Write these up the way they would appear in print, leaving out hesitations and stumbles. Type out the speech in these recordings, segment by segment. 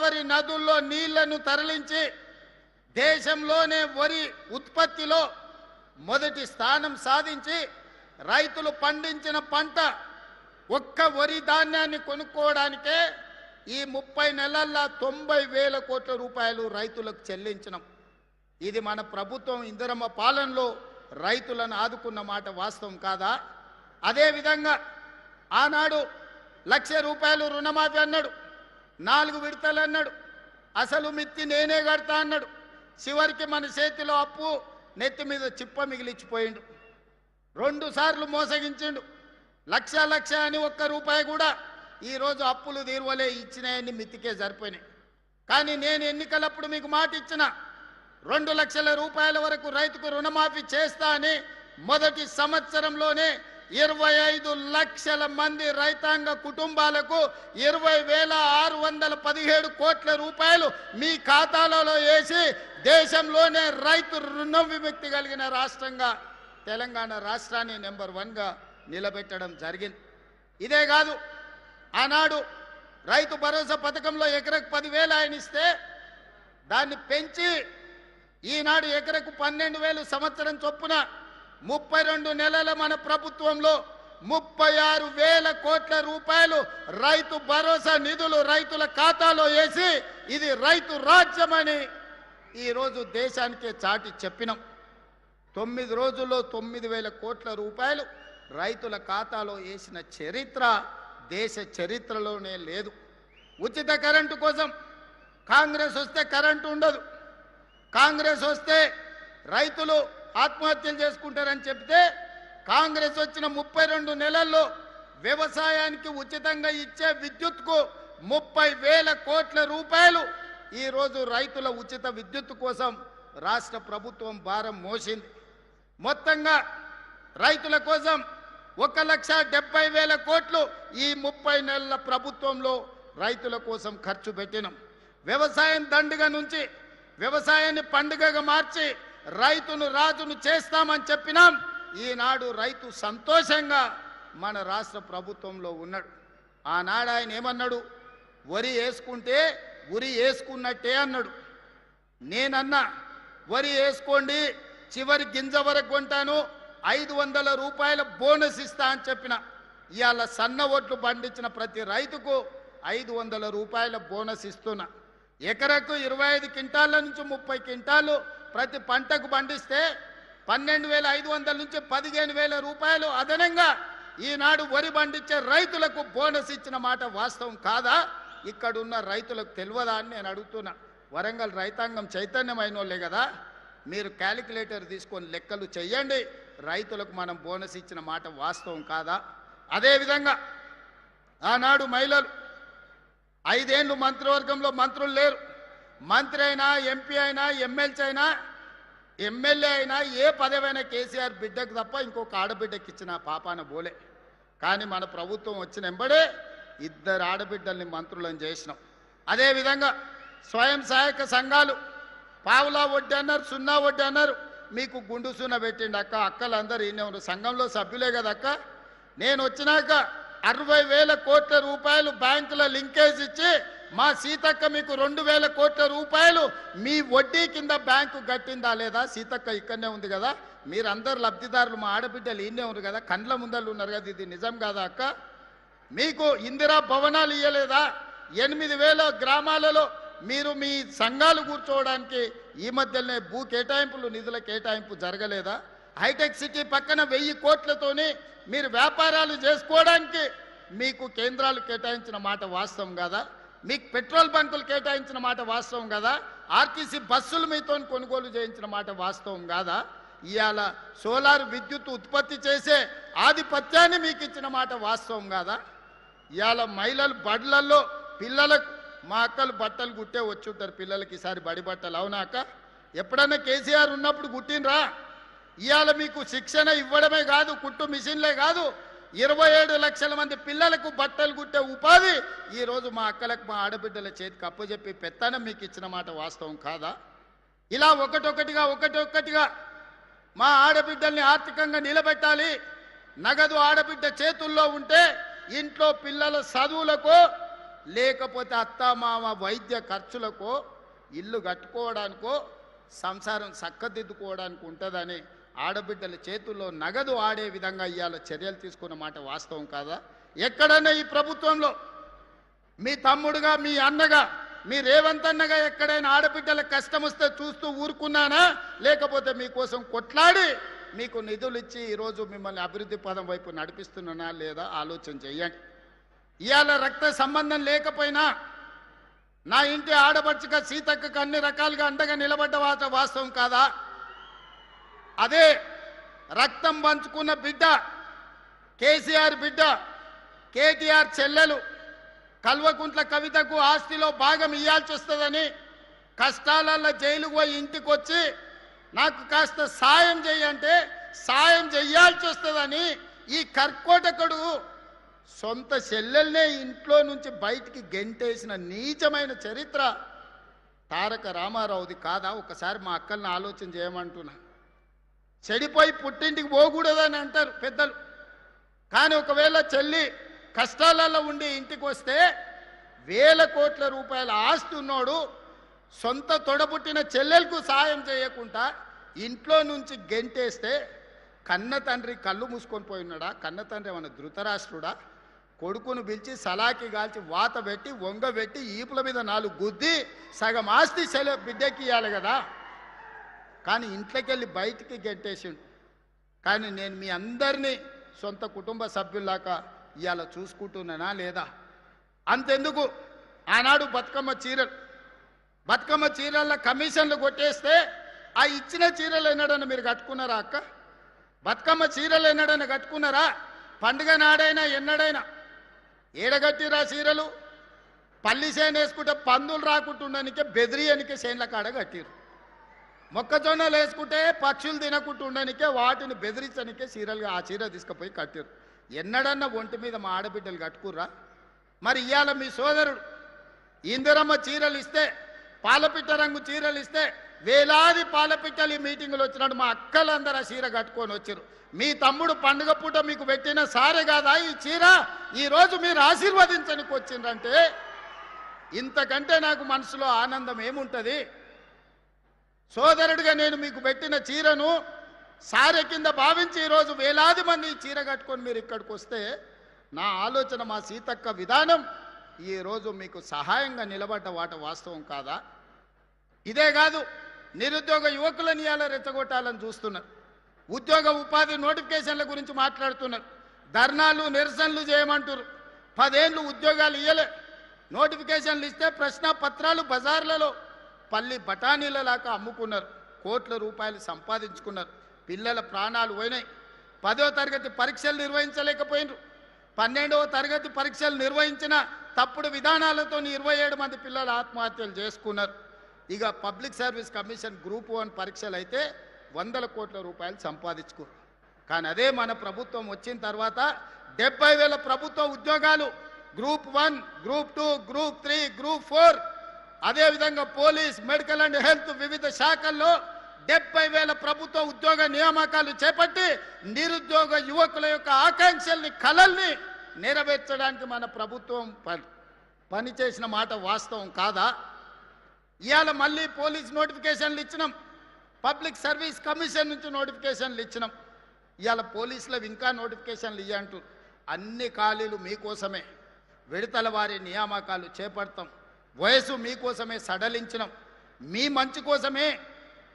గోదావరి నదుల్లో నీళ్లను తరలించి దేశంలోనే వరి ఉత్పత్తిలో మొదటి స్థానం సాధించి రైతులు పండించిన పంట ఒక్క వరి ధాన్యాన్ని కొనుక్కోవడానికే ఈ 30 నెలల్లో 90,000 కోట్ల రూపాయలు రైతులకు చెల్లించినాం. ఇది మన ప్రభుత్వం ఇందిరమ్మ పాలనలో రైతులను ఆదుకున్న మాట వాస్తవం కాదా? అదేవిధంగా ఆనాడు 1,00,000 రూపాయలు రుణమాఫీ అన్నాడు, 4 విడతలు అన్నాడు, అసలు మిత్తి నేనే కడతా అన్నాడు. చివరికి మన చేతిలో అప్పు నెత్తి మీద చిప్ప మిగిలిచ్చిపోయిండు. 2 సార్లు మోసగించిండు. లక్ష అని ఒక్క రూపాయి కూడా ఈరోజు అప్పులు తీరువలే, ఇచ్చినాయని మిత్తికే సరిపోయినాయి. కానీ నేను ఎన్నికలప్పుడు మీకు మాట ఇచ్చిన 2 లక్షల రూపాయల వరకు రైతుకు రుణమాఫీ చేస్తా అని మొదటి సంవత్సరంలోనే 25 లక్షల మంది రైతాంగ కుటుంబాలకు 20,617 కోట్ల రూపాయలు మీ ఖాతాలలో వేసి దేశంలోనే రైతు రుణ విముక్తి కలిగిన రాష్ట్రంగా తెలంగాణ రాష్ట్రాన్ని నెంబర్ 1గా నిలబెట్టడం జరిగింది. ఇదే కాదు, ఆనాడు రైతు భరోసా పథకంలో ఎకరకు 10,000 ఆయన ఇస్తే దాన్ని పెంచి ఈనాడు ఎకరకు 12,000 సంవత్సరం చొప్పున 32 నెలల మన ప్రభుత్వంలో 36,000 కోట్ల రూపాయలు రైతు భరోసా నిధులు రైతుల ఖాతాలో వేసి ఇది రైతు రాజ్యమని ఈరోజు దేశానికే చాటి చెప్పినాం. 9 రోజుల్లో 9,000 కోట్ల రూపాయలు రైతుల ఖాతాలో వేసిన చరిత్ర దేశ చరిత్రలోనే లేదు. ఉచిత కరెంటు కోసం కాంగ్రెస్ వస్తే కరెంటు ఉండదు, కాంగ్రెస్ వస్తే రైతులు ఆత్మహత్యలు చేసుకుంటారని చెప్తే కాంగ్రెస్ వచ్చిన 32 నెలల్లో వ్యవసాయానికి ఉచితంగా ఇచ్చే విద్యుత్కు 30,000 కోట్ల రూపాయలు ఈరోజు రైతుల ఉచిత విద్యుత్ కోసం రాష్ట్ర ప్రభుత్వం భారం మోసింది. మొత్తంగా రైతుల కోసం 1,70,000 కోట్లు ఈ 30 నెలల ప్రభుత్వంలో రైతుల కోసం ఖర్చు పెట్టినాం. వ్యవసాయం దండుగ నుంచి వ్యవసాయాన్ని పండుగగా మార్చి రైతును రాజును చేస్తామని చెప్పినాం. ఈనాడు రైతు సంతోషంగా మన రాష్ట్ర ప్రభుత్వంలో ఉన్నాడు. ఆనాడు ఆయన ఏమన్నాడు? వరి వేసుకుంటే ఉరి వేసుకున్నట్టే అన్నాడు. నేనన్నా వరి వేసుకోండి, చివరి గింజ వరకు కొంటాను, 500 రూపాయల బోనస్ ఇస్తా అని చెప్పిన. ఇవాళ సన్న ఒట్లు పండించిన ప్రతి రైతుకు 500 రూపాయల బోనస్ ఇస్తున్నా. ఎకరకు 25 క్వింటాల నుంచి 30 క్వింటాలు ప్రతి పంటకు పండిస్తే 12,500 నుంచి 15,000 రూపాయలు అదనంగా ఈనాడు వరి పండించే రైతులకు బోనస్ ఇచ్చిన మాట వాస్తవం కాదా? ఇక్కడున్న రైతులకు తెలియదా అని నేను అడుగుతున్నా. వరంగల్ రైతాంగం చైతన్యమైన వాళ్ళే కదా, మీరు క్యాలిక్యులేటర్ తీసుకొని లెక్కలు చెయ్యండి. రైతులకు మనం బోనస్ ఇచ్చిన మాట వాస్తవం కాదా? అదేవిధంగా ఆనాడు మహిళలు 5 ఏళ్ళు మంత్రివర్గంలో మంత్రులు లేరు. మంత్రి అయినా, ఎంపీ అయినా, ఎమ్మెల్యే అయినా ఏ పదవైనా కేసీఆర్ బిడ్డకు తప్ప ఇంకొక ఆడబిడ్డకి ఇచ్చిన పాపాన బోలే. కానీ మన ప్రభుత్వం వచ్చిన వెంబడే 2 ఆడబిడ్డల్ని మంత్రులను చేసినాం. అదేవిధంగా స్వయం సహాయక సంఘాలు పావులా వడ్డీ అన్నారు, 0 వడ్డీ అన్నారు. మీకు గుండు సున్న పెట్టిండి అక్క. అక్కలందరూ ఈయన సంఘంలో సభ్యులే కదా అక్క. నేను వచ్చినాక 60,000 కోట్ల రూపాయలు బ్యాంకుల లింకేజ్ ఇచ్చి మా సీతక్క మీకు 2,000 కోట్ల రూపాయలు మీ వడ్డీ కింద బ్యాంకు కట్టిందా లేదా? సీతక్క ఇక్కడనే ఉంది కదా, మీరందరు లబ్ధిదారులు, మా ఆడబిడ్డలు ఈయనే ఉన్నారు కదా, కండ్ల ముందలు ఉన్నారు కదా, ఇది నిజం కాదా అక్క? మీకు ఇందిరా భవనాలు ఇయ్యలేదా? 8,000 గ్రామాలలో మీరు మీ సంఘాలు కూర్చోవడానికి ఈ మధ్యనే భూ కేటాయింపులు, నిధుల కేటాయింపు జరగలేదా? హైటెక్ సిటీ పక్కన 1,000 కోట్లతోని మీరు వ్యాపారాలు చేసుకోవడానికి మీకు కేంద్రాలు కేటాయించిన మాట వాస్తవం కదా? మీకు పెట్రోల్ బంకులు కేటాయించిన మాట వాస్తవం కదా? ఆర్టీసీ బస్సులు మీతో కొనుగోలు చేయించిన మాట వాస్తవం కాదా? ఇవాళ సోలార్ విద్యుత్ ఉత్పత్తి చేసే ఆధిపత్యాన్ని మీకు ఇచ్చిన మాట వాస్తవం కాదా? ఇవాళ మహిళలు బడులలో పిల్లలకు, మా అక్కలు బట్టలు కుట్టే వచ్చి ఉంటారు పిల్లలకి ఈసారి బడి బట్టలు, అవునా అక్క? ఎప్పుడన్నా కేసీఆర్ ఉన్నప్పుడు కుట్టినరా? ఇవాళ మీకు శిక్షణ ఇవ్వడమే కాదు, కుట్టు మిషన్లే కాదు, 27 లక్షల మంది పిల్లలకు బట్టలు కుట్టే ఉపాధి ఈరోజు మా అక్కలకు, మా ఆడబిడ్డల చేతికి అప్పచెప్పి పెత్తనం మీకు ఇచ్చిన మాట వాస్తవం కాదా? ఇలా ఒకటొక్కటిగా మా ఆడబిడ్డల్ని ఆర్థికంగా నిలబెట్టాలి. నగదు ఆడబిడ్డ చేతుల్లో ఉంటే ఇంట్లో పిల్లల చదువులకు లేకపోతే అత్తమామ వైద్య ఖర్చులకో ఇల్లు కట్టుకోవడానికో సంసారం చక్కదిద్దుకోవడానికి ఉంటుందని ఆడబిడ్డల చేతుల్లో నగదు ఆడే విధంగా ఇవాళ చర్యలు తీసుకున్న మాట వాస్తవం కాదా? ఎక్కడన్నా ఈ ప్రభుత్వంలో మీ తమ్ముడుగా, మీ అన్నగా, మీ రేవంత్ అన్నగా ఎక్కడైనా ఆడబిడ్డలకు కష్టం వస్తే చూస్తూ ఊరుకున్నానా? లేకపోతే మీకోసం కొట్లాడి మీకు నిధులు ఇచ్చి ఈరోజు మిమ్మల్ని అభివృద్ధి పదం వైపు నడిపిస్తున్నానా లేదా ఆలోచన చెయ్యండి. ఇవాళ రక్త సంబంధం లేకపోయినా నా ఇంటి ఆడపడుచుగా సీతక్కకు అన్ని రకాలుగా అండగా నిలబడ్డ వాస్తవం కాదా? అదే రక్తం పంచుకున్న బిడ్డ, కేసీఆర్ బిడ్డ, కేటీఆర్ చెల్లెలు కల్వకుంట్ల కవితకు ఆస్తిలో భాగం ఇవ్వాల్సి వస్తుందని కష్టాలలో జైలుకు పోయి ఇంటికి వచ్చి నాకు కాస్త సాయం చేయంటే సాయం చెయ్యాల్సి వస్తుందని ఈ కర్కోటకుడు సొంత చెల్లెల్నే ఇంట్లో నుంచి బయటికి గెంటేసిన నీచమైన చరిత్ర తారక రామారావుది కాదా? ఒకసారి మా అక్కల్ని ఆలోచన చేయమంటున్నా. చెడిపోయి పుట్టింటికి పోకూడదని అంటారు పెద్దలు, కానీ ఒకవేళ చెల్లి కష్టాలలో ఉండి ఇంటికి వస్తే వేల కోట్ల రూపాయల ఆస్తి ఉన్నోడు సొంత తొడబుట్టిన చెల్లెలకు సాయం చేయకుండా ఇంట్లో నుంచి గెంటేస్తే కన్న తండ్రి కళ్ళు మూసుకొని పోయి ఉన్నాడా? కన్న తండ్రి ఏమన్నా ధృతరాష్ట్రుడా? కొడుకును పిలిచి సలాకి కాల్చి వాత పెట్టి వంగబెట్టి ఈపుల మీద 4 గుద్ది సగం ఆస్తి బిడ్డకి ఇవ్వాలి కదా, కానీ ఇంట్లోకి వెళ్ళి బయటికి గెంటేసిండు. కానీ నేను మీ అందరినీ సొంత కుటుంబ సభ్యుల్లాగా ఇవాళ చూసుకుంటున్నానా లేదా? అంతెందుకు, ఆనాడు బతుకమ్మ చీరల కమిషన్లు కొట్టేస్తే ఆ ఇచ్చిన చీరలు ఎన్నడన్నా మీరు కట్టుకున్నారా అక్క? బతుకమ్మ చీరలు ఎన్నడన్నా కట్టుకున్నారా? పండుగ నాడైనా ఎన్నడైనా ఏడగట్టిరా చీరలు? పల్లి సేన వేసుకుంటే పందులు రాకుంటుండనికే బెదిరియనికే సేన్ల కాడ కట్టిరు. మొక్కజొన్నలు వేసుకుంటే పక్షులు తినకుంటుండనికే వాటిని బెదిరించనికే చీరలుగా ఆ చీర తీసుకుపోయి కట్టిరు. ఎన్నడన్నా ఒంటి మీద మా ఆడబిడ్డలు కట్టుకుర్రా? మరి ఇవాళ మీ సోదరుడు ఇందిరమ్మ చీరలు ఇస్తే, పాలపిట్ట రంగు చీరలు ఇస్తే వేలాది పాలపిట్టలు ఈ మీటింగులు వచ్చినాడు మా అక్కలందరూ ఆ చీర కట్టుకొని వచ్చారు. మీ తమ్ముడు పండుగ పూట మీకు పెట్టిన సారే కాదా ఈ చీర? ఈరోజు మీరు ఆశీర్వదించడానికి వచ్చిందంటే ఇంతకంటే నాకు మనసులో ఆనందం ఏముంటుంది? సోదరుడిగా నేను మీకు పెట్టిన చీరను సారె కింద భావించి ఈరోజు వేలాది మంది ఈ చీర కట్టుకొని మీరు ఇక్కడికి వస్తే నా ఆలోచన, మా సీతక్క విధానం ఈరోజు మీకు సహాయంగా నిలబడ్డ వాస్తవం కాదా? ఇదే కాదు, నిరుద్యోగ యువకులను ఇవాళ రెచ్చగొట్టాలని చూస్తున్నారు. ఉద్యోగ ఉపాధి నోటిఫికేషన్ల గురించి మాట్లాడుతున్నారు. ధర్నాలు నిరసనలు చేయమంటారు. 10 ఏళ్ళు ఉద్యోగాలు ఇవ్వలే, నోటిఫికేషన్లు ఇస్తే ప్రశ్న పత్రాలు బజార్లలో పల్లి బఠానీలలాగా అమ్ముకున్నారు. కోట్ల రూపాయలు సంపాదించుకున్నారు. పిల్లల ప్రాణాలు పోయినాయి. 10వ తరగతి పరీక్షలు నిర్వహించలేకపోయినారు. 12వ తరగతి పరీక్షలు నిర్వహించిన తప్పుడు విధానాలతో 27 మంది పిల్లలు ఆత్మహత్యలు చేసుకున్నారు. ఇక పబ్లిక్ సర్వీస్ కమిషన్ గ్రూప్ 1 పరీక్షలు అయితే 100 కోట్ల రూపాయలు సంపాదించుకున్నారు. కానీ అదే మన ప్రభుత్వం వచ్చిన తర్వాత 70,000 ప్రభుత్వ ఉద్యోగాలు గ్రూప్ 1, గ్రూప్ 2, గ్రూప్ 3, గ్రూప్ 4, అదేవిధంగా పోలీస్, మెడికల్ అండ్ హెల్త్ వివిధ శాఖల్లో 70,000 ప్రభుత్వ ఉద్యోగ నియామకాలు చేపట్టి నిరుద్యోగ యువకుల యొక్క ఆకాంక్షల్ని, కలల్ని నెరవేర్చడానికి మన ప్రభుత్వం పనిచేసిన మాట వాస్తవం కాదా? ఇవాళ మళ్ళీ పోలీస్ నోటిఫికేషన్లు ఇచ్చినాం, పబ్లిక్ సర్వీస్ కమిషన్ నుంచి నోటిఫికేషన్లు ఇచ్చినాం. ఇవాళ పోలీసులకు ఇంకా నోటిఫికేషన్లు ఇవ్వంటూ అన్ని ఖాళీలు మీకోసమే, విడతల వారి నియామకాలు చేపడతాం. వయసు మీకోసమే సడలించినాం. మీ మంచి కోసమే,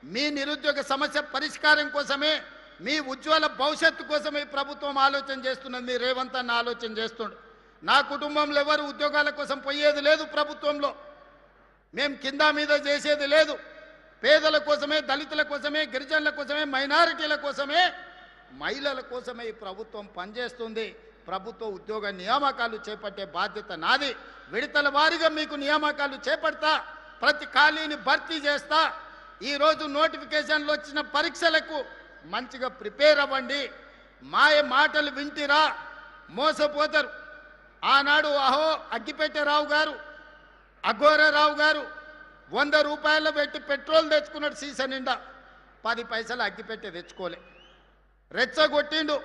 మీ నిరుద్యోగ సమస్య పరిష్కారం కోసమే, మీ ఉజ్వల భవిష్యత్తు కోసమే ప్రభుత్వం ఆలోచన చేస్తున్నది. మీ రేవంత్ అన్న ఆలోచన చేస్తుండు. నా కుటుంబంలో ఎవరు ఉద్యోగాల కోసం పోయేది లేదు. ప్రభుత్వంలో మేము కింద మీద చేసేది లేదు. పేదల కోసమే, దళితుల కోసమే, గిరిజనుల కోసమే, మైనారిటీల కోసమే, మహిళల కోసమే ఈ ప్రభుత్వం పనిచేస్తుంది. ప్రభుత్వ ఉద్యోగ నియామకాలు చేపట్టే బాధ్యత నాది. విడతల వారీగా మీకు నియామకాలు చేపడతా, ప్రతి ఖాళీని భర్తీ చేస్తా. ఈరోజు నోటిఫికేషన్లు వచ్చిన పరీక్షలకు మంచిగా ప్రిపేర్ అవ్వండి. మాయ మాటలు వింటిరా మోసపోతారు. ఆనాడు అగ్గిపెట్టెరావు గారు, అఘోరరావు గారు 100 రూపాయలు పెట్టి పెట్రోల్ తెచ్చుకున్నాడు సీసా నిండా. 10 పైసలు అగ్గిపెట్టె తెచ్చుకోలే. రెచ్చగొట్టిండు.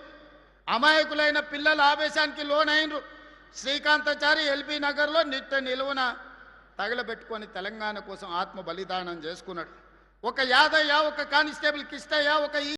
అమాయకులైన పిల్లల ఆవేశానికి లోనైనరు. శ్రీకాంతాచారి ఎల్బీ నగర్లో నిట్ట నిలువున తగలబెట్టుకొని తెలంగాణ కోసం ఆత్మ బలిదానం చేసుకున్నాడు. ఒక యాదయ్య, ఒక కానిస్టేబుల్ కిష్టయ్య, ఒక